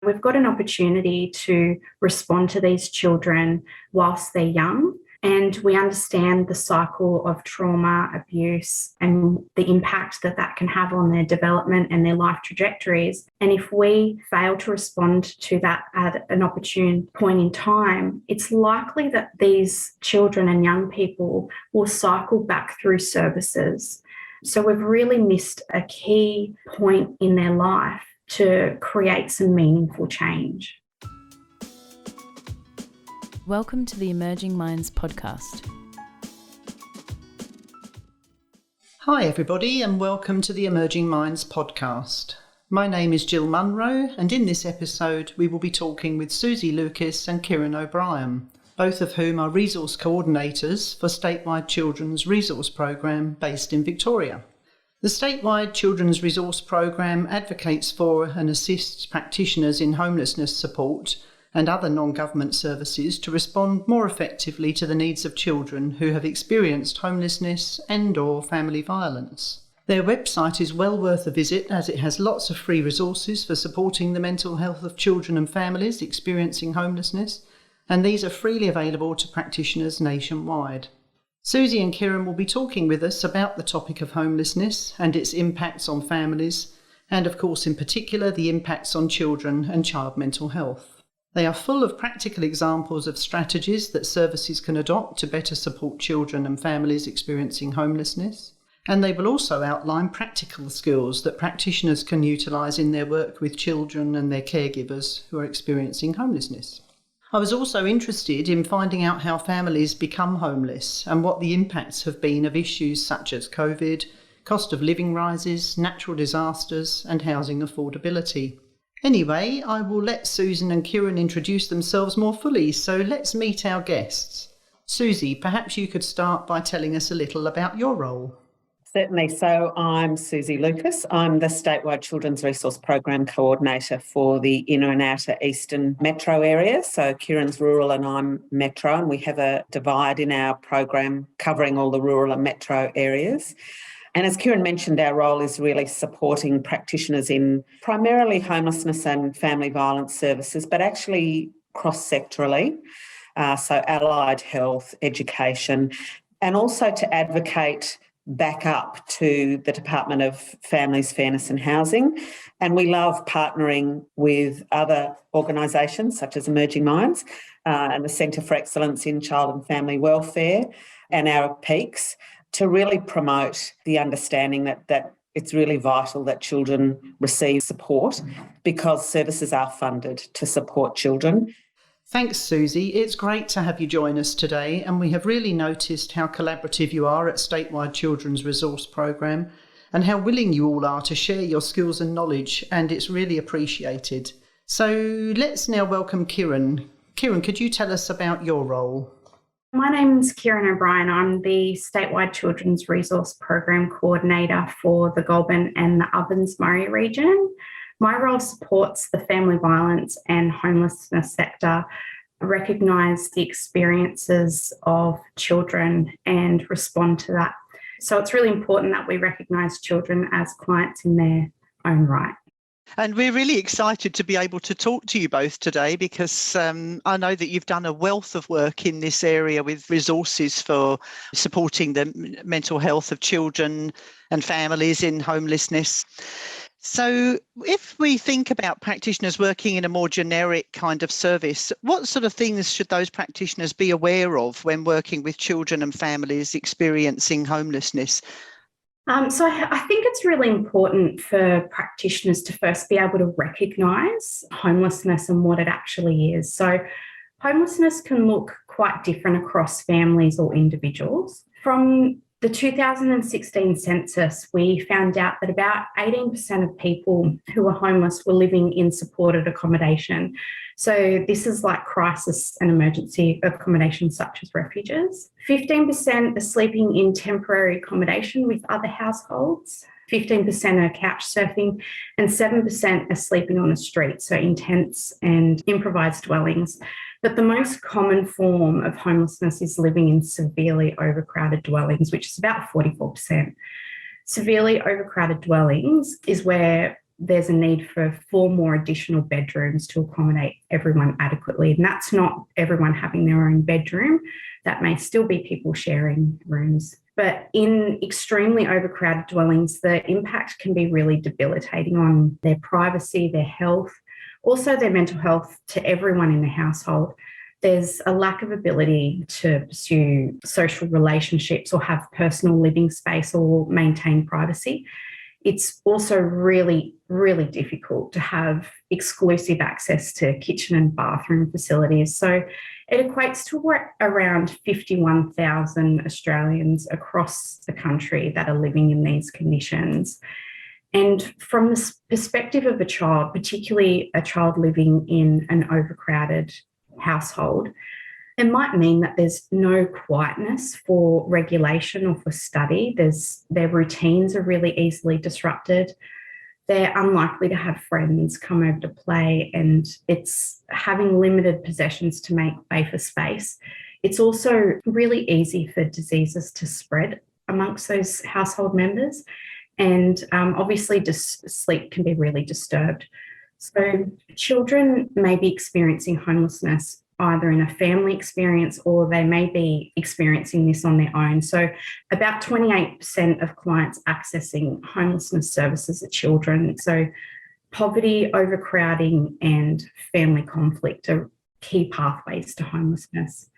We've got an opportunity to respond to these children whilst they're young, and we understand the cycle of trauma, abuse, and the impact that that can have on their development and their life trajectories. And if we fail to respond to that at an opportune point in time, it's likely that these children and young people will cycle back through services. So we've really missed a key point in their life to create some meaningful change. Welcome to the Emerging Minds podcast. Hi everybody and welcome to the Emerging Minds podcast. My name is Jill Munro and in this episode we will be talking with Susie Lukis and Kirren O'Brien, both of whom are resource coordinators for Statewide Children's Resource Programme based in Victoria. The Statewide Children's Resource Programme advocates for and assists practitioners in homelessness support and other non-government services to respond more effectively to the needs of children who have experienced homelessness and/or family violence. Their website is well worth a visit as it has lots of free resources for supporting the mental health of children and families experiencing homelessness, and these are freely available to practitioners nationwide. Susie and Kirren will be talking with us about the topic of homelessness and its impacts on families, and of course in particular the impacts on children and child mental health. They are full of practical examples of strategies that services can adopt to better support children and families experiencing homelessness, and they will also outline practical skills that practitioners can utilise in their work with children and their caregivers who are experiencing homelessness. I was also interested in finding out how families become homeless and what the impacts have been of issues such as COVID, cost of living rises, natural disasters and housing affordability. Anyway, I will let Susan and Kirren introduce themselves more fully, so let's meet our guests. Susie, perhaps you could start by telling us a little about your role. Certainly. So I'm Susie Lukis. I'm the Statewide Children's Resource Program Coordinator for the inner and outer eastern metro areas. So Kirren's rural and I'm metro, and we have a divide in our program covering all the rural and metro areas. And as Kirren mentioned, our role is really supporting practitioners in primarily homelessness and family violence services, but actually cross-sectorally, so allied health, education, and also to advocate back up to the Department of Families, Fairness and Housing. And we love partnering with other organisations such as Emerging Minds and the Centre for Excellence in Child and Family Welfare and our peaks to really promote the understanding that it's really vital that children receive support because services are funded to support children. Thanks, Susie. It's great to have you join us today, and we have really noticed how collaborative you are at Statewide Children's Resource Programme and how willing you all are to share your skills and knowledge, and it's really appreciated. So let's now welcome Kirren. Kirren, could you tell us about your role? My name's Kirren O'Brien. I'm the Statewide Children's Resource Program Coordinator for the Goulburn and the Ovens-Murray region. My role supports the family violence and homelessness sector, recognise the experiences of children and respond to that. So it's really important that we recognise children as clients in their own right. And we're really excited to be able to talk to you both today because I know that you've done a wealth of work in this area with resources for supporting the mental health of children and families in homelessness. So if we think about practitioners working in a more generic kind of service, what sort of things should those practitioners be aware of when working with children and families experiencing homelessness? So I think it's really important for practitioners to first be able to recognise homelessness and what it actually is. So homelessness can look quite different across families or individuals. From the 2016 census, we found out that about 18% of people who were homeless were living in supported accommodation. So this is like crisis and emergency accommodation such as refuges. 15% are sleeping in temporary accommodation with other households. 15% are couch surfing and 7% are sleeping on the street, so in tents and improvised dwellings. But the most common form of homelessness is living in severely overcrowded dwellings, which is about 44%. Severely overcrowded dwellings is where there's a need for 4 more additional bedrooms to accommodate everyone adequately. And that's not everyone having their own bedroom. That may still be people sharing rooms. But in extremely overcrowded dwellings, the impact can be really debilitating on their privacy, their health, also their mental health to everyone in the household. There's a lack of ability to pursue social relationships or have personal living space or maintain privacy. It's also really, really difficult to have exclusive access to kitchen and bathroom facilities. So it equates to around 51,000 Australians across the country that are living in these conditions. And from the perspective of a child, particularly a child living in an overcrowded household, it might mean that there's no quietness for regulation or for study. Their routines are really easily disrupted. They're unlikely to have friends come over to play, and it's having limited possessions to make way for space. It's also really easy for diseases to spread amongst those household members. And obviously, sleep can be really disturbed. So children may be experiencing homelessness either in a family experience or they may be experiencing this on their own. So about 28% of clients accessing homelessness services are children. So poverty, overcrowding and family conflict are key pathways to homelessness.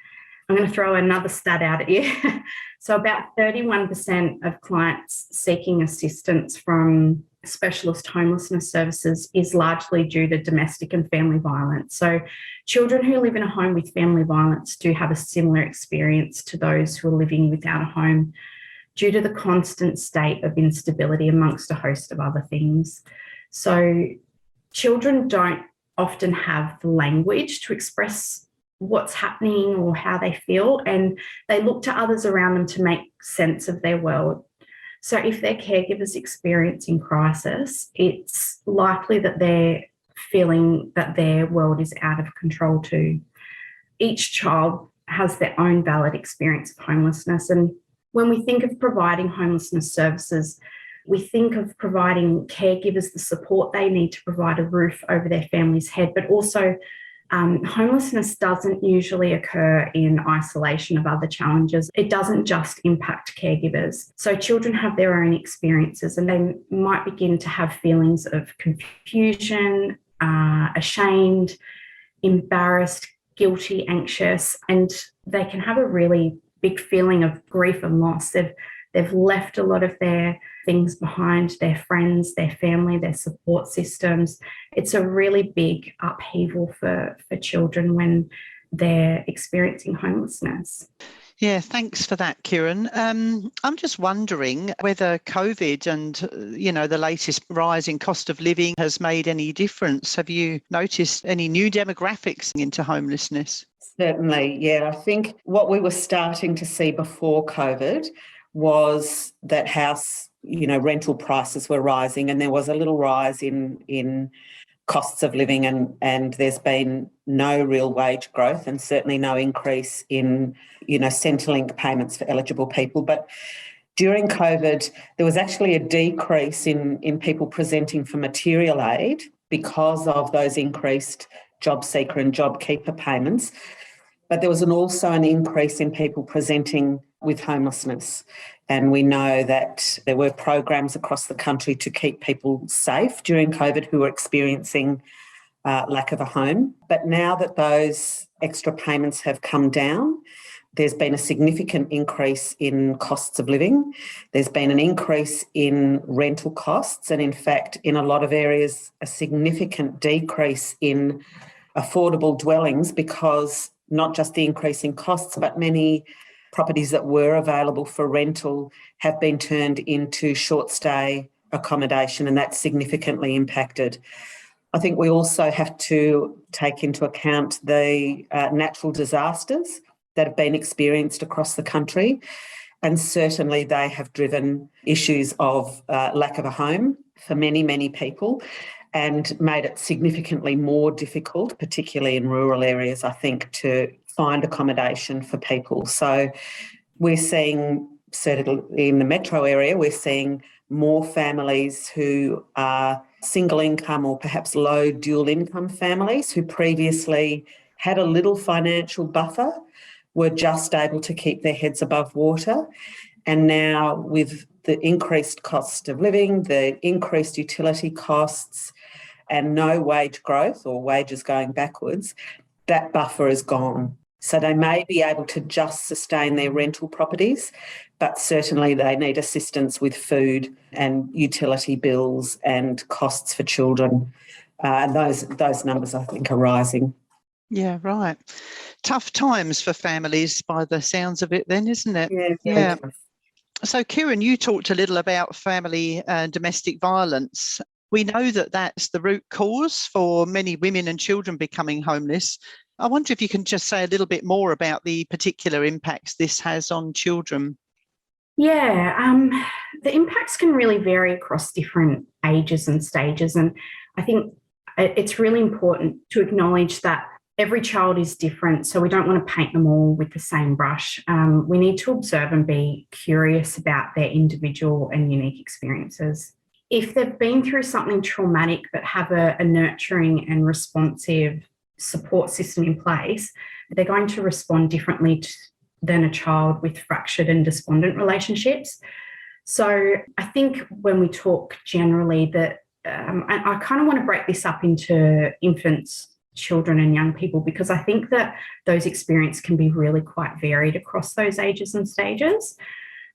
I'm going to throw another stat out at you. So about 31% of clients seeking assistance from specialist homelessness services is largely due to domestic and family violence. So children who live in a home with family violence do have a similar experience to those who are living without a home due to the constant state of instability amongst a host of other things. So children don't often have the language to express what's happening or how they feel, and they look to others around them to make sense of their world. So if their caregiver's experiencing crisis, it's likely that they're feeling that their world is out of control too. Each child has their own valid experience of homelessness. And when we think of providing homelessness services, we think of providing caregivers the support they need to provide a roof over their family's head, but also homelessness doesn't usually occur in isolation of other challenges. It doesn't just impact caregivers. So children have their own experiences and they might begin to have feelings of confusion, ashamed, embarrassed, guilty, anxious, and they can have a really big feeling of grief and loss. They've left a lot of their things behind, their friends, their family, their support systems. It's a really big upheaval for children when they're experiencing homelessness. Yeah, thanks for that, Kirren. I'm just wondering whether COVID and, the latest rise in cost of living has made any difference. Have you noticed any new demographics into homelessness? Certainly, yeah. I think what we were starting to see before COVID was that house, rental prices were rising, and there was a little rise in costs of living, and there's been no real wage growth and certainly no increase in, Centrelink payments for eligible people. But during COVID, there was actually a decrease in people presenting for material aid because of those increased job seeker and job keeper payments. But there was also an increase in people presenting with homelessness. And we know that there were programs across the country to keep people safe during COVID who were experiencing lack of a home. But now that those extra payments have come down, there's been a significant increase in costs of living. There's been an increase in rental costs, and in fact, in a lot of areas, a significant decrease in affordable dwellings, because not just the increase in costs, but many properties that were available for rental have been turned into short stay accommodation, and that's significantly impacted. I think we also have to take into account the natural disasters that have been experienced across the country, and certainly they have driven issues of lack of a home for many, many people, and made it significantly more difficult, particularly in rural areas, I think, to find accommodation for people. So we're seeing, certainly in the metro area, we're seeing more families who are single income or perhaps low dual income families who previously had a little financial buffer were just able to keep their heads above water. And now with the increased cost of living, the increased utility costs and no wage growth or wages going backwards, that buffer is gone. So they may be able to just sustain their rental properties, but certainly they need assistance with food and utility bills and costs for children. And those numbers, I think, are rising. Yeah, right. Tough times for families by the sounds of it then, isn't it? Yeah. So, Kirren, you talked a little about family and domestic violence. We know that that's the root cause for many women and children becoming homeless. I wonder if you can just say a little bit more about the particular impacts this has on children. Yeah, the impacts can really vary across different ages and stages. And I think it's really important to acknowledge that every child is different, so we don't want to paint them all with the same brush. We need to observe and be curious about their individual and unique experiences. If they've been through something traumatic but have a nurturing and responsive support system in place, they're going to respond differently than a child with fractured and despondent relationships. So I think when we talk generally that, I kind of want to break this up into infants, children and young people, because I think that those experiences can be really quite varied across those ages and stages.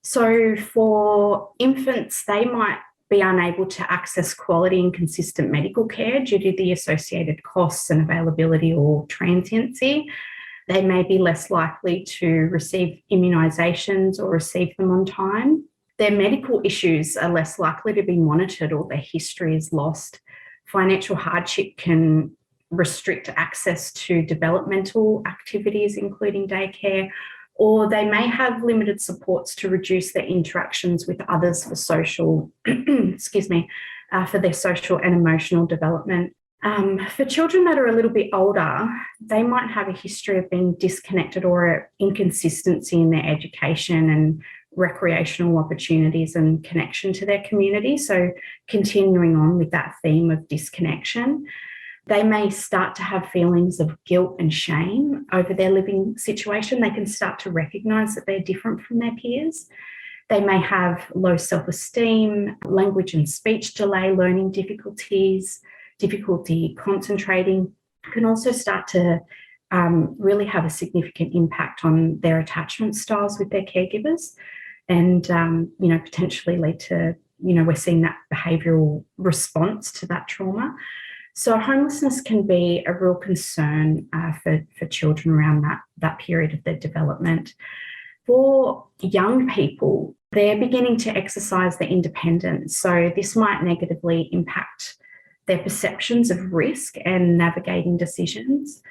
So for infants, they might be unable to access quality and consistent medical care due to the associated costs and availability or transiency. They may be less likely to receive immunisations or receive them on time. Their medical issues are less likely to be monitored or their history is lost. Financial hardship can restrict access to developmental activities, including daycare, or they may have limited supports to reduce their interactions with others for social, for their social and emotional development. For children that are a little bit older, they might have a history of being disconnected or inconsistency in their education and recreational opportunities and connection to their community. So continuing on with that theme of disconnection, they may start to have feelings of guilt and shame over their living situation. They can start to recognise that they're different from their peers. They may have low self-esteem, language and speech delay, learning difficulties, difficulty concentrating. Can also start to really have a significant impact on their attachment styles with their caregivers and, potentially lead to, we're seeing that behavioural response to that trauma. So homelessness can be a real concern for children around that period of their development. For young people, they're beginning to exercise their independence. So this might negatively impact their perceptions of risk and navigating decisions.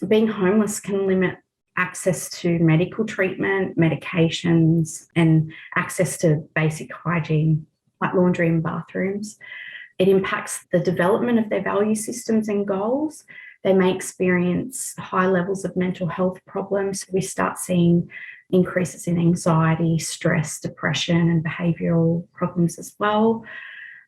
Being homeless can limit access to medical treatment, medications, and access to basic hygiene, like laundry and bathrooms. It impacts the development of their value systems and goals. They may experience high levels of mental health problems. We start seeing increases in anxiety, stress, depression, and behavioural problems as well.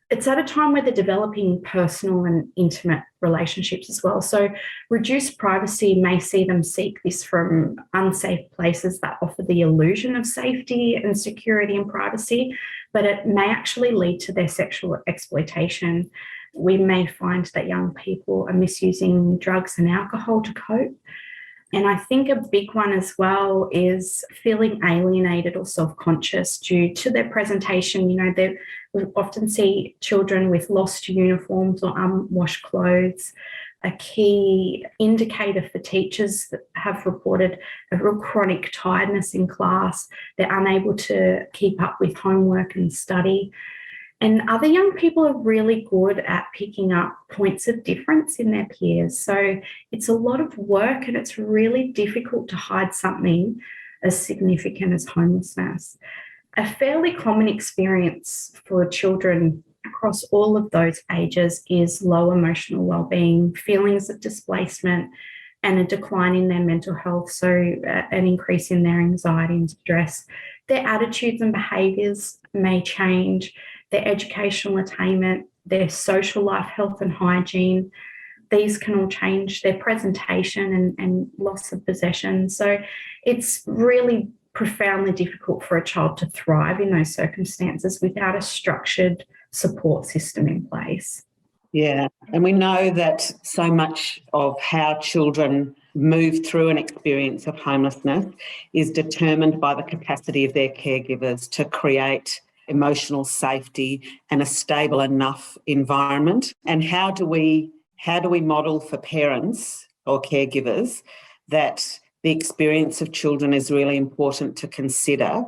It's at a time where they're developing personal and intimate relationships as well. So reduced privacy may see them seek this from unsafe places that offer the illusion of safety and security and privacy, but it may actually lead to their sexual exploitation. We may find that young people are misusing drugs and alcohol to cope. And I think a big one as well is feeling alienated or self-conscious due to their presentation. We often see children with lost uniforms or unwashed clothes. A key indicator for teachers that have reported a real chronic tiredness in class. They're unable to keep up with homework and study. And other young people are really good at picking up points of difference in their peers. So it's a lot of work and it's really difficult to hide something as significant as homelessness. A fairly common experience for children across all of those ages is low emotional well-being, feelings of displacement, and a decline in their mental health, so an increase in their anxiety and stress. Their attitudes and behaviours may change. Their educational attainment their social life, health and hygiene. These can all change, their presentation and loss of possession. So it's really profoundly difficult for a child to thrive in those circumstances without a structured support system in place. Yeah, and we know that so much of how children move through an experience of homelessness is determined by the capacity of their caregivers to create emotional safety and a stable enough environment. And how do we model for parents or caregivers that the experience of children is really important to consider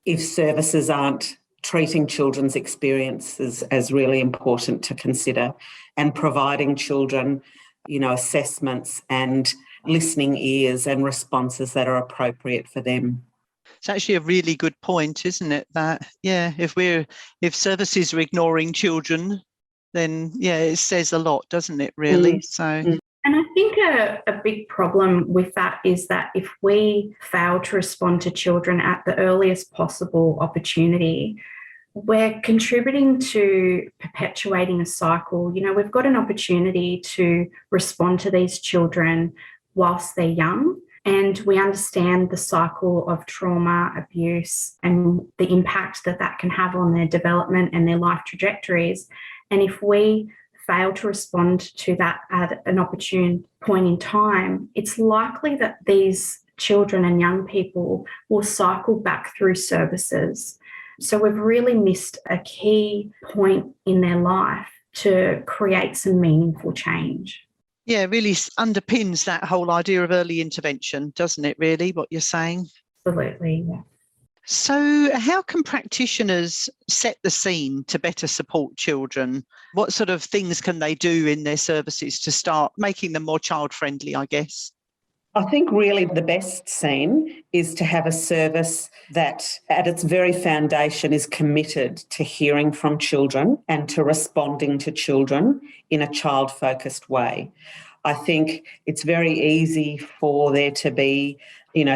if services aren't treating children's experiences as really important to consider, and providing children, assessments and listening ears and responses that are appropriate for them. It's actually a really good point, isn't it? That, if services are ignoring children, then, it says a lot, doesn't it, really? And I think a big problem with that is that if we fail to respond to children at the earliest possible opportunity, we're contributing to perpetuating a cycle. We've got an opportunity to respond to these children whilst they're young, and we understand the cycle of trauma, abuse, and the impact that can have on their development and their life trajectories. And if we fail to respond to that at an opportune point in time, it's likely that these children and young people will cycle back through services. So we've really missed a key point in their life to create some meaningful change. Yeah, it really underpins that whole idea of early intervention, doesn't it, really, what you're saying? Absolutely, yeah. So how can practitioners set the scene to better support children? What sort of things can they do in their services to start making them more child-friendly, I guess? I think really the best scene is to have a service that at its very foundation is committed to hearing from children and to responding to children in a child-focused way. I think it's very easy for there to be,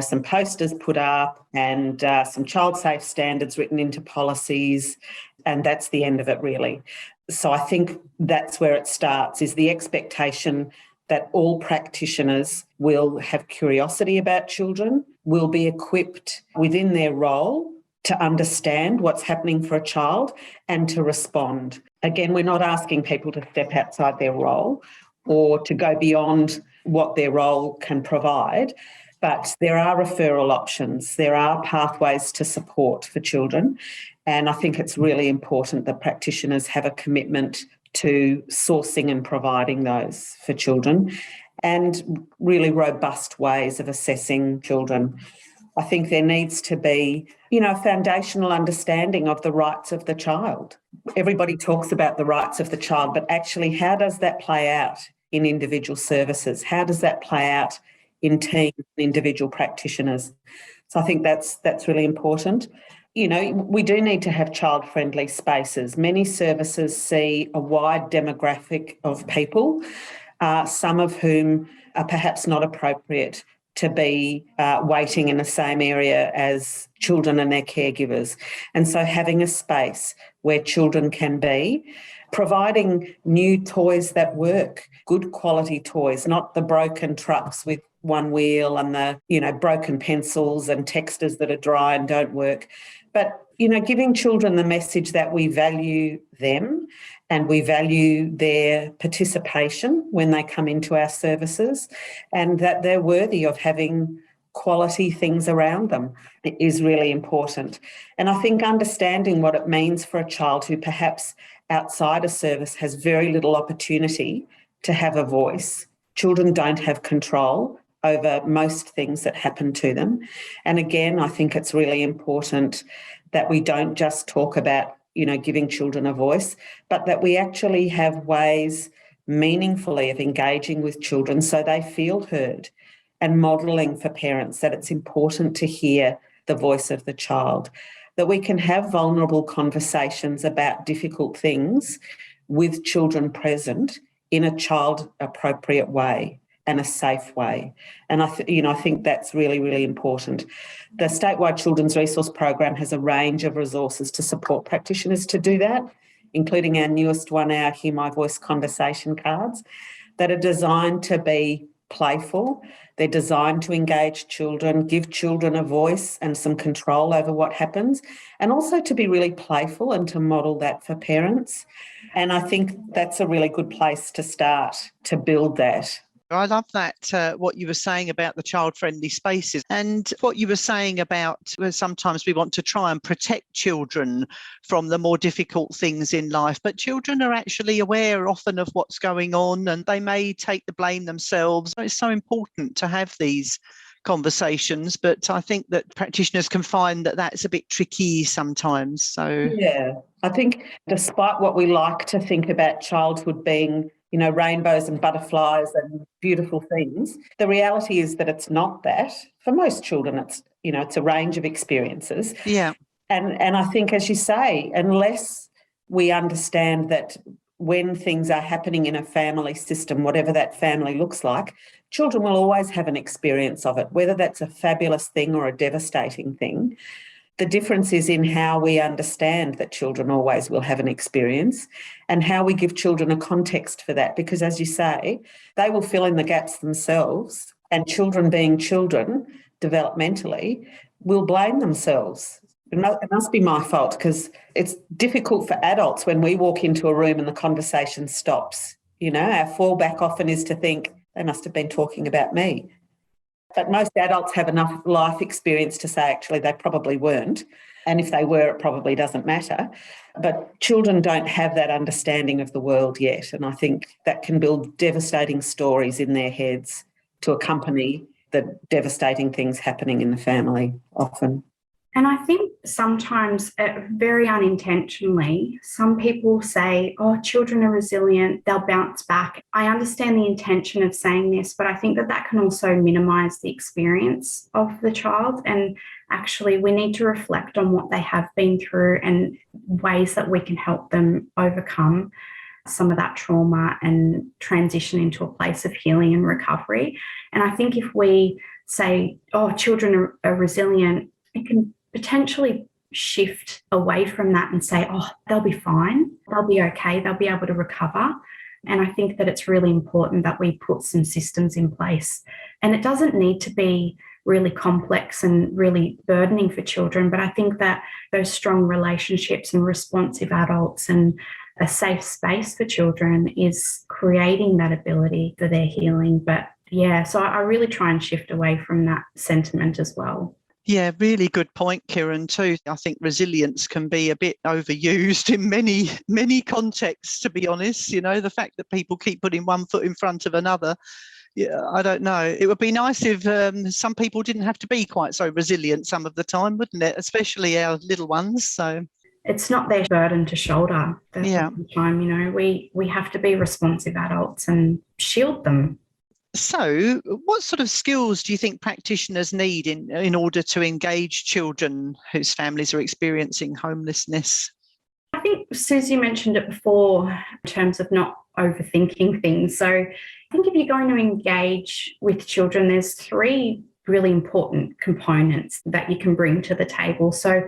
some posters put up and some child-safe standards written into policies, and that's the end of it really. So I think that's where it starts, is the expectation that all practitioners will have curiosity about children, will be equipped within their role to understand what's happening for a child and to respond. Again, we're not asking people to step outside their role or to go beyond what their role can provide, but there are referral options, there are pathways to support for children, and I think it's really important that practitioners have a commitment to sourcing and providing those for children, and really robust ways of assessing children. I think there needs to be, a foundational understanding of the rights of the child. Everybody talks about the rights of the child, but actually how does that play out in individual services? How does that play out in teams and individual practitioners? So I think that's really important. We do need to have child-friendly spaces. Many services see a wide demographic of people, some of whom are perhaps not appropriate to be waiting in the same area as children and their caregivers. And so having a space where children can be, providing new toys that work, good quality toys, not the broken trucks with one wheel and the, broken pencils and texters that are dry and don't work. But, giving children the message that we value them and we value their participation when they come into our services, and that they're worthy of having quality things around them is really important. And I think understanding what it means for a child who perhaps outside a service has very little opportunity to have a voice. Children don't have control over most things that happen to them. And again, I think it's really important that we don't just talk about, giving children a voice, but that we actually have ways meaningfully of engaging with children so they feel heard, and modelling for parents that it's important to hear the voice of the child, that we can have vulnerable conversations about difficult things with children present in a child-appropriate way and a safe way. And I think that's really, really important. The Statewide Children's Resource Program has a range of resources to support practitioners to do that, including our newest one, our Hear My Voice conversation cards, that are designed to be playful. They're designed to engage children, give children a voice and some control over what happens, and also to be really playful and to model that for parents. And I think that's a really good place to start to build that. I love that, what you were saying about the child-friendly spaces, and what you were saying about sometimes we want to try and protect children from the more difficult things in life, but children are actually aware often of what's going on and they may take the blame themselves. It's so important to have these conversations, but I think that practitioners can find that that's a bit tricky sometimes. So yeah, I think despite what we like to think about childhood being, rainbows and butterflies and beautiful things, the reality is that it's not that. For most children, it's a range of experiences. Yeah. And I think, as you say, unless we understand that when things are happening in a family system, whatever that family looks like, children will always have an experience of it, whether that's a fabulous thing or a devastating thing. The difference is in how we understand that children always will have an experience and how we give children a context for that. Because, as you say, they will fill in the gaps themselves, and children being children developmentally will blame themselves. It must be my fault, because it's difficult for adults when we walk into a room and the conversation stops. Our fallback often is to think, they must have been talking about me. But most adults have enough life experience to say, actually, they probably weren't. And if they were, it probably doesn't matter. But children don't have that understanding of the world yet. And I think that can build devastating stories in their heads to accompany the devastating things happening in the family often. And I think sometimes, very unintentionally, some people say, oh, children are resilient, they'll bounce back. I understand the intention of saying this, but I think that can also minimise the experience of the child. And actually, we need to reflect on what they have been through and ways that we can help them overcome some of that trauma and transition into a place of healing and recovery. And I think if we say, oh, children are resilient, it can potentially shift away from that and say, oh, they'll be fine, they'll be okay, they'll be able to recover. And I think that it's really important that we put some systems in place. And it doesn't need to be really complex and really burdening for children, but I think that those strong relationships and responsive adults and a safe space for children is creating that ability for their healing. But yeah, so I really try and shift away from that sentiment as well. Yeah, really good point, Kirren, too. I think resilience can be a bit overused in many contexts, to be honest. The fact that people keep putting one foot in front of another, yeah, I don't know. It would be nice if some people didn't have to be quite so resilient some of the time, wouldn't it? Especially our little ones. So it's not their burden to shoulder the time. We have to be responsive adults and shield them. So what sort of skills do you think practitioners need in order to engage children whose families are experiencing homelessness? I think Susie mentioned it before in terms of not overthinking things. So I think if you're going to engage with children, there's 3 really important components that you can bring to the table. So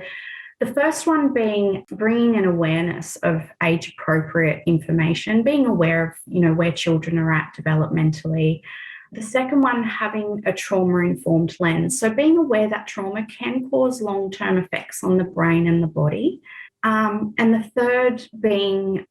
the first one being bringing an awareness of age-appropriate information, being aware of, where children are at developmentally. The second one, having a trauma-informed lens. So being aware that trauma can cause long-term effects on the brain and the body. And the third being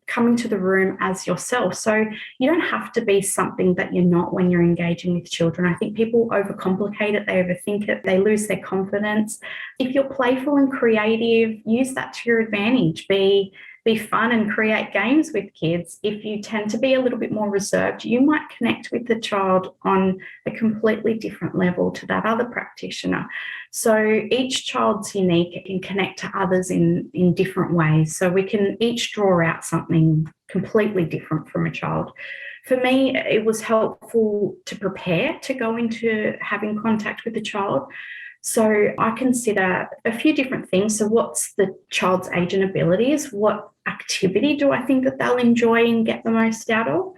coming to the room as yourself. So you don't have to be something that you're not when you're engaging with children. I think people overcomplicate it, they overthink it, they lose their confidence. If you're playful and creative, use that to your advantage. Be fun and create games with kids. If you tend to be a little bit more reserved, you might connect with the child on a completely different level to that other practitioner. So each child's unique and connect to others in different ways. So we can each draw out something completely different from a child. For me, it was helpful to prepare to go into having contact with the child. So I consider a few different things. So what's the child's age and abilities? What activity do I think that they'll enjoy and get the most out of?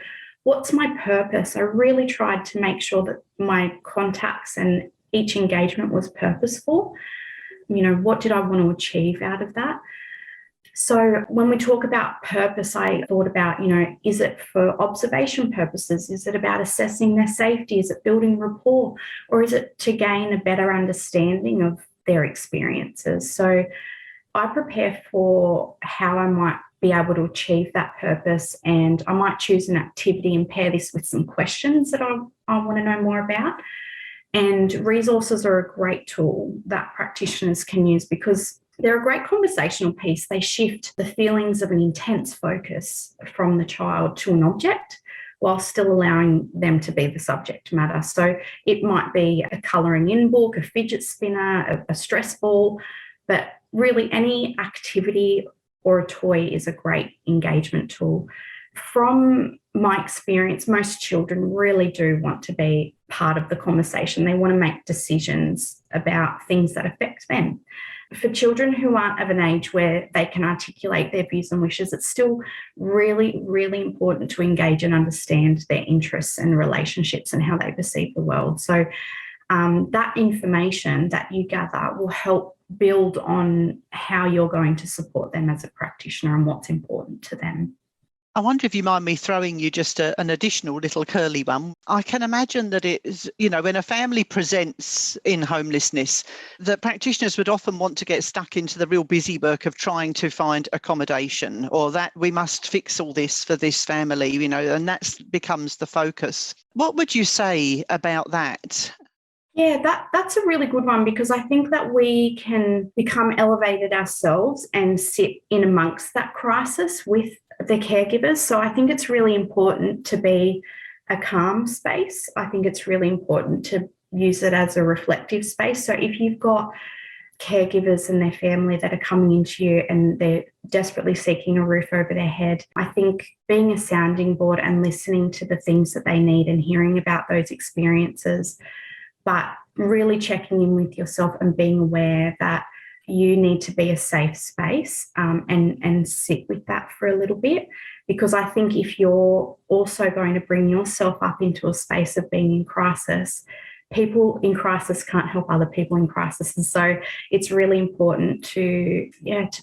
What's my purpose? I really tried to make sure that my contacts and each engagement was purposeful. What did I want to achieve out of that? So when we talk about purpose, I thought about, is it for observation purposes? Is it about assessing their safety? Is it building rapport? Or is it to gain a better understanding of their experiences? So I prepare for how I might be able to achieve that purpose, and I might choose an activity and pair this with some questions that I want to know more about. And resources are a great tool that practitioners can use because they're a great conversational piece. They shift the feelings of an intense focus from the child to an object while still allowing them to be the subject matter. So it might be a colouring in book, a fidget spinner, a stress ball, but really any activity or a toy is a great engagement tool. From my experience, most children really do want to be part of the conversation. They want to make decisions about things that affect them. For children who aren't of an age where they can articulate their views and wishes, it's still really, really important to engage and understand their interests and relationships and how they perceive the world. So that information that you gather will help build on how you're going to support them as a practitioner and what's important to them. I wonder if you mind me throwing you just an additional little curly one. I can imagine that it is, when a family presents in homelessness, the practitioners would often want to get stuck into the real busy work of trying to find accommodation, or that we must fix all this for this family, and that becomes the focus. What would you say about that? Yeah, that's a really good one, because I think that we can become elevated ourselves and sit in amongst that crisis with the caregivers. So I think it's really important to be a calm space. I think it's really important to use it as a reflective space. So if you've got caregivers and their family that are coming into you and they're desperately seeking a roof over their head, I think being a sounding board and listening to the things that they need and hearing about those experiences, but really checking in with yourself and being aware that you need to be a safe space and sit with that for a little bit. Because I think if you're also going to bring yourself up into a space of being in crisis, people in crisis can't help other people in crisis. And so it's really important to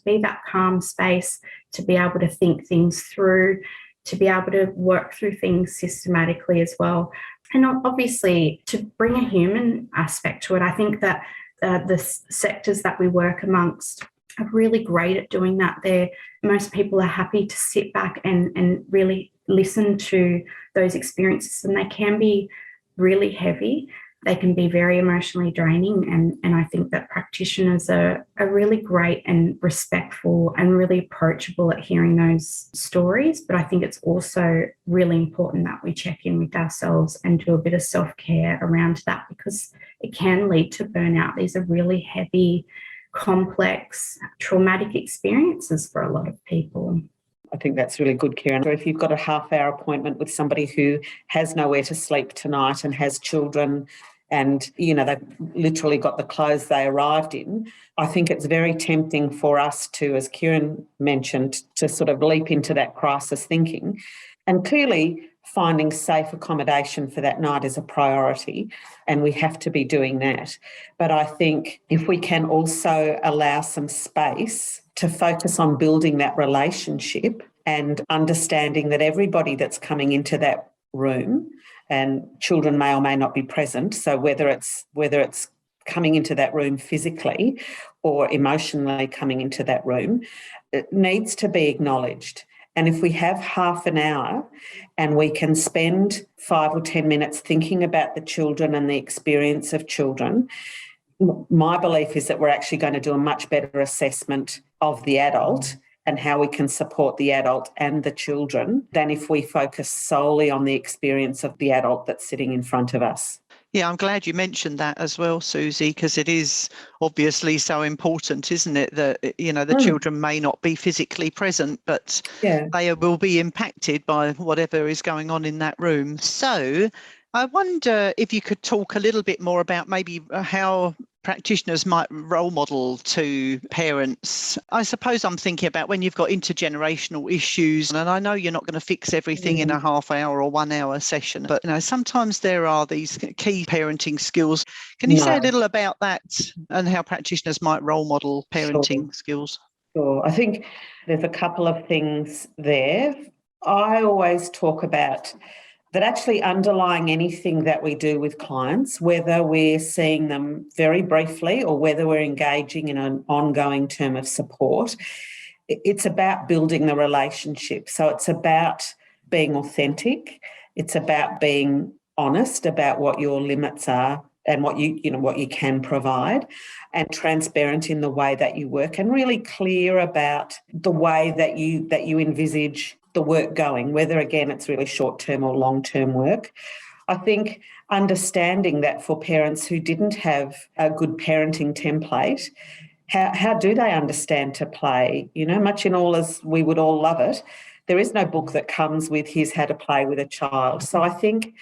be that calm space, to be able to think things through, to be able to work through things systematically as well. And obviously to bring a human aspect to it. I think that the sectors that we work amongst are really great at doing that. Most people are happy to sit back and really listen to those experiences, and they can be really heavy. They can be very emotionally draining, and I think that practitioners are really great and respectful and really approachable at hearing those stories. But I think it's also really important that we check in with ourselves and do a bit of self-care around that, because it can lead to burnout. These are really heavy, complex, traumatic experiences for a lot of people. I think that's really good, Kirren. If you've got a half-hour appointment with somebody who has nowhere to sleep tonight and has children, and, they've literally got the clothes they arrived in, I think it's very tempting for us to, as Kirren mentioned, to sort of leap into that crisis thinking. And clearly finding safe accommodation for that night is a priority, and we have to be doing that. But I think if we can also allow some space to focus on building that relationship and understanding that everybody that's coming into that room, and children may or may not be present, so whether it's coming into that room physically or emotionally coming into that room, it needs to be acknowledged. And if we have half an hour and we can spend 5 or 10 minutes thinking about the children and the experience of children, my belief is that we're actually going to do a much better assessment of the adult and how we can support the adult and the children than if we focus solely on the experience of the adult that's sitting in front of us. Yeah, I'm glad you mentioned that as well, Susie, because it is obviously so important, isn't it, that, the children may not be physically present, but they will be impacted by whatever is going on in that room. So I wonder if you could talk a little bit more about maybe how practitioners might role model to parents. I suppose I'm thinking about when you've got intergenerational issues, and I know you're not going to fix everything in a half hour or 1 hour session, but sometimes there are these key parenting skills. Can you say a little about that and how practitioners might role model parenting skills? Sure. I think there's a couple of things there. I always talk about that actually underlying anything that we do with clients, whether we're seeing them very briefly or whether we're engaging in an ongoing term of support, it's about building the relationship. So it's about being authentic. It's about being honest about what your limits are and what you can provide, and transparent in the way that you work, and really clear about the way that you envisage the work going, whether again it's really short-term or long-term work. I think understanding that for parents who didn't have a good parenting template, how do they understand to play? Much in all as we would all love it, there is no book that comes with here's how to play with a child. So I think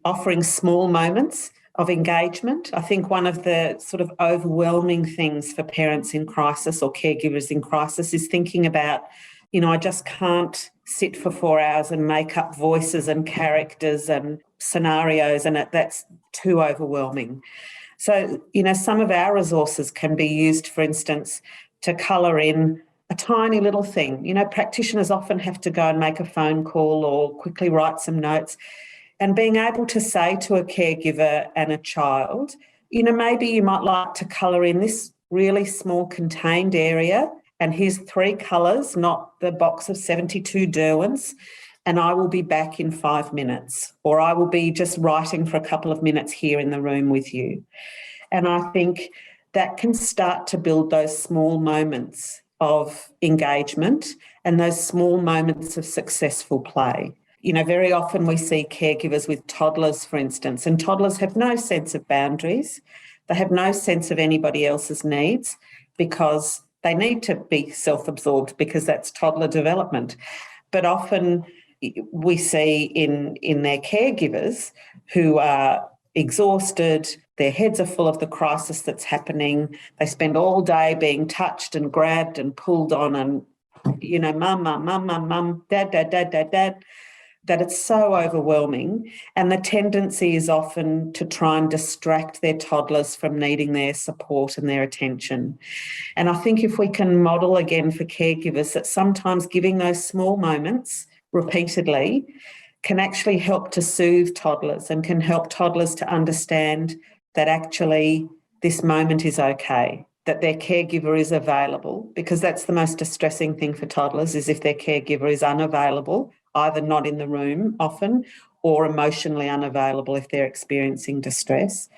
offering small moments of engagement. I think one of the sort of overwhelming things for parents in crisis or caregivers in crisis is thinking about, I just can't sit for 4 hours and make up voices and characters and scenarios, and that's too overwhelming. So, some of our resources can be used, for instance, to colour in a tiny little thing. Practitioners often have to go and make a phone call or quickly write some notes. And being able to say to a caregiver and a child, maybe you might like to colour in this really small contained area, and here's 3 colours, not the box of 72 Derwents, and I will be back in 5 minutes, or I will be just writing for a couple of minutes here in the room with you. And I think that can start to build those small moments of engagement and those small moments of successful play. Very often we see caregivers with toddlers, for instance, and toddlers have no sense of boundaries. They have no sense of anybody else's needs because they need to be self-absorbed because that's toddler development. But often we see in their caregivers who are exhausted, their heads are full of the crisis that's happening. They spend all day being touched and grabbed and pulled on and, mum, dad, that it's so overwhelming. And the tendency is often to try and distract their toddlers from needing their support and their attention. And I think if we can model again for caregivers that sometimes giving those small moments repeatedly can actually help to soothe toddlers and can help toddlers to understand that actually this moment is okay, that their caregiver is available, because that's the most distressing thing for toddlers is if their caregiver is unavailable, either not in the room often or emotionally unavailable if they're experiencing distress.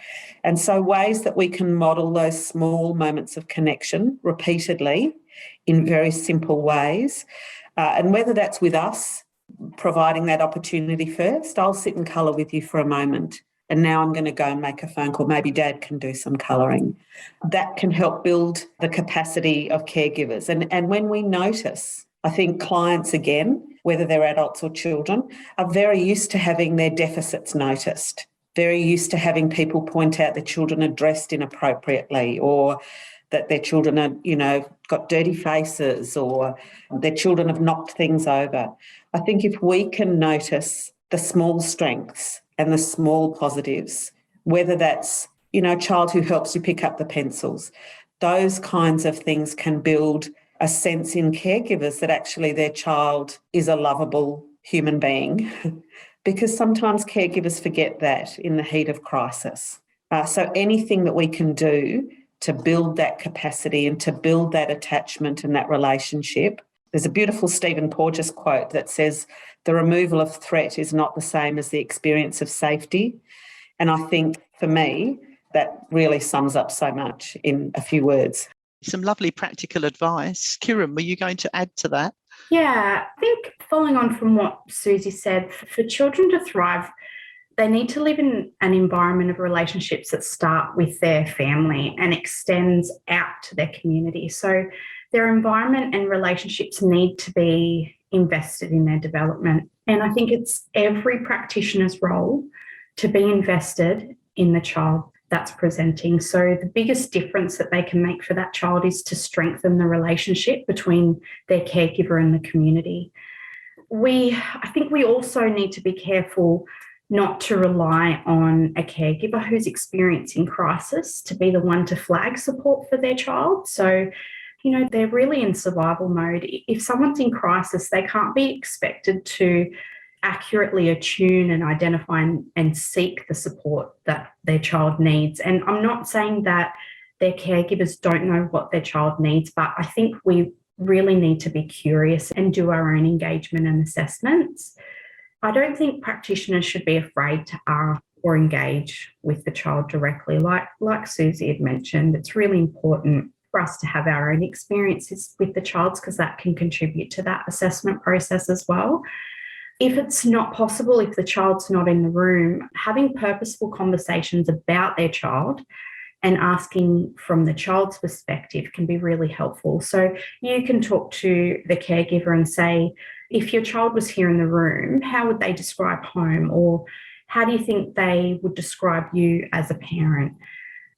And so ways that we can model those small moments of connection repeatedly in very simple ways, and whether that's with us providing that opportunity first, I'll sit and colour with you for a moment, and now I'm going to go and make a phone call. Maybe Dad can do some colouring. That can help build the capacity of caregivers. And when we notice, I think clients, again, whether they're adults or children, are very used to having their deficits noticed, very used to having people point out their children are dressed inappropriately, or that their children are, got dirty faces, or their children have knocked things over. I think if we can notice the small strengths and the small positives, whether that's, a child who helps you pick up the pencils, those kinds of things can build a sense in caregivers that actually their child is a lovable human being, because sometimes caregivers forget that in the heat of crisis. So anything that we can do to build that capacity and to build that attachment and that relationship. There's a beautiful Stephen Porges quote that says, the removal of threat is not the same as the experience of safety. And I think for me, that really sums up so much in a few words. Some lovely practical advice. Kirren, were you going to add to that? Yeah, I think following on from what Susie said, for children to thrive, they need to live in an environment of relationships that start with their family and extends out to their community. So their environment and relationships need to be invested in their development. And I think it's every practitioner's role to be invested in the child that's presenting. So the biggest difference that they can make for that child is to strengthen the relationship between their caregiver and the community. I think we also need to be careful not to rely on a caregiver who's experiencing crisis to be the one to flag support for their child. So, they're really in survival mode. If someone's in crisis, they can't be expected to accurately attune and identify and seek the support that their child needs. And I'm not saying that their caregivers don't know what their child needs, but I think we really need to be curious and do our own engagement and assessments. I don't think practitioners should be afraid to ask or engage with the child directly. Like Susie had mentioned, it's really important for us to have our own experiences with the child because that can contribute to that assessment process as well. If it's not possible, if the child's not in the room, having purposeful conversations about their child and asking from the child's perspective can be really helpful. So you can talk to the caregiver and say, if your child was here in the room, how would they describe home? Or how do you think they would describe you as a parent?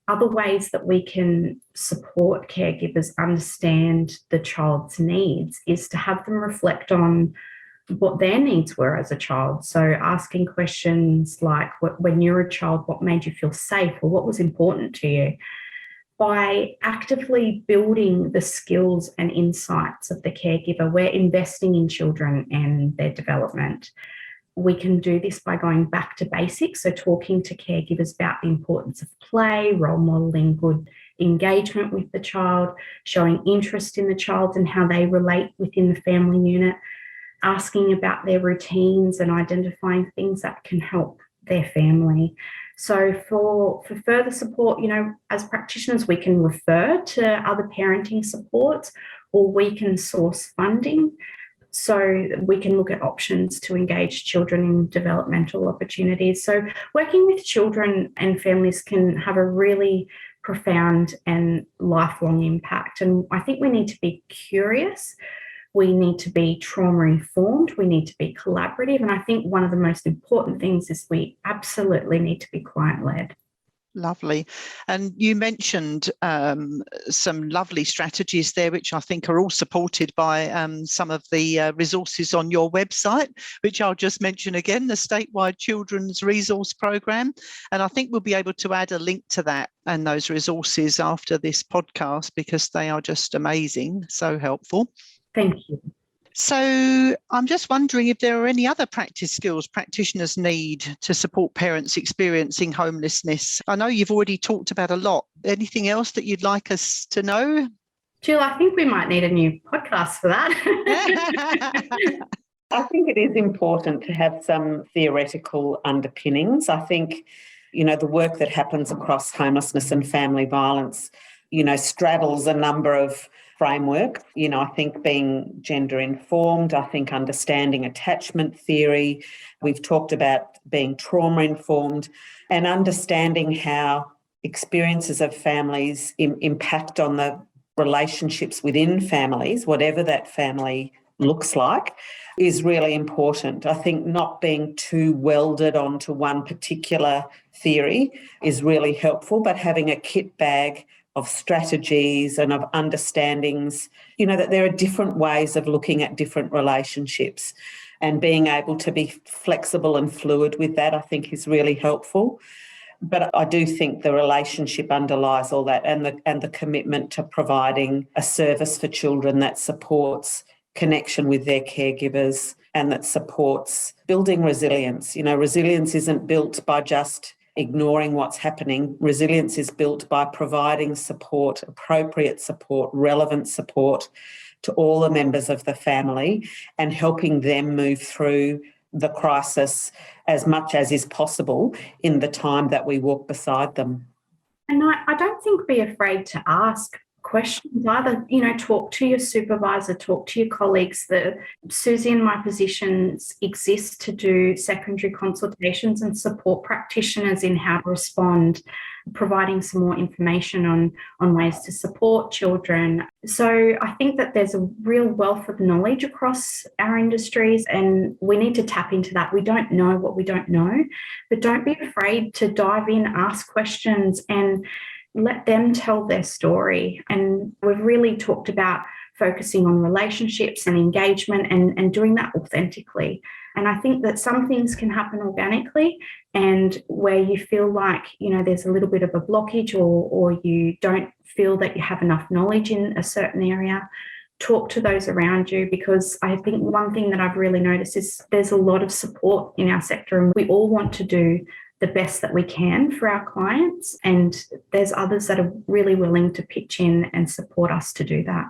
Other ways that we can support caregivers understand the child's needs is to have them reflect on what their needs were as a child. So asking questions like, when you're a child, what made you feel safe or what was important to you? By actively building the skills and insights of the caregiver, we're investing in children and their development. We can do this by going back to basics, so talking to caregivers about the importance of play, role modelling good engagement with the child, showing interest in the child and how they relate within the family unit, asking about their routines and identifying things that can help their family. So for further support, as practitioners, we can refer to other parenting supports or we can source funding. So we can look at options to engage children in developmental opportunities. So working with children and families can have a really profound and lifelong impact. And I think we need to be curious. We need to be trauma-informed. We need to be collaborative. And I think one of the most important things is we absolutely need to be client-led. Lovely. And you mentioned some lovely strategies there, which I think are all supported by some of the resources on your website, which I'll just mention again, the Statewide Children's Resource Programme. And I think we'll be able to add a link to that and those resources after this podcast because they are just amazing, so helpful. Thank you. So I'm just wondering if there are any other practice skills practitioners need to support parents experiencing homelessness. I know you've already talked about a lot. Anything else that you'd like us to know? Jill, I think we might need a new podcast for that. I think it is important to have some theoretical underpinnings. I think, the work that happens across homelessness and family violence, straddles a number of framework. I think being gender informed, I think understanding attachment theory. We've talked about being trauma informed and understanding how experiences of families impact on the relationships within families, whatever that family looks like, is really important. I think not being too welded onto one particular theory is really helpful, but having a kit bag of strategies and of understandings, that there are different ways of looking at different relationships and being able to be flexible and fluid with that, I think is really helpful. But I do think the relationship underlies all that and the commitment to providing a service for children that supports connection with their caregivers and that supports building resilience. Resilience isn't built by just ignoring what's happening. Resilience is built by providing support, appropriate support, relevant support to all the members of the family and helping them move through the crisis as much as is possible in the time that we walk beside them. And I don't think be afraid to ask questions either. Talk to your supervisor, talk to your colleagues. Susie and my positions exist to do secondary consultations and support practitioners in how to respond, providing some more information on ways to support children. So I think that there's a real wealth of knowledge across our industries and we need to tap into that. We don't know what we don't know, but don't be afraid to dive in, ask questions and let them tell their story. And we've really talked about focusing on relationships and engagement and doing that authentically And I think that some things can happen organically, and where you feel like, there's a little bit of a blockage, or you don't feel that you have enough knowledge in a certain area, talk to those around you, because I think one thing that I've really noticed is there's a lot of support in our sector, and we all want to do the best that we can for our clients, and there's others that are really willing to pitch in and support us to do that.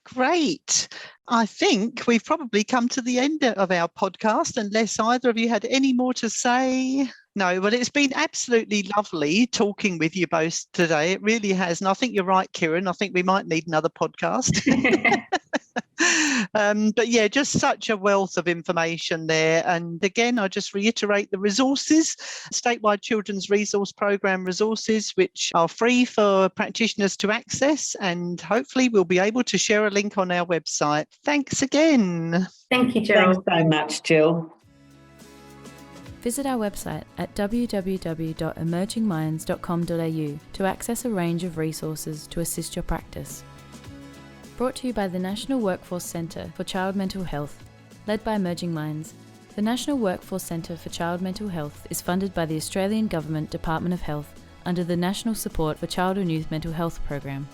Great. I think we've probably come to the end of our podcast, unless either of you had any more to say. No, but it's been absolutely lovely talking with you both today. It really has. And I think you're right, Kirren. I think we might need another podcast. But yeah, just such a wealth of information there. And again, I just reiterate the resources, Statewide Children's Resource Programme resources, which are free for practitioners to access. And hopefully we'll be able to share a link on our website. Thanks again. Thank you, Jill. Thanks so much, Jill. Visit our website at www.emergingminds.com.au to access a range of resources to assist your practice. Brought to you by the National Workforce Centre for Child Mental Health, led by Emerging Minds. The National Workforce Centre for Child Mental Health is funded by the Australian Government Department of Health under the National Support for Child and Youth Mental Health Program.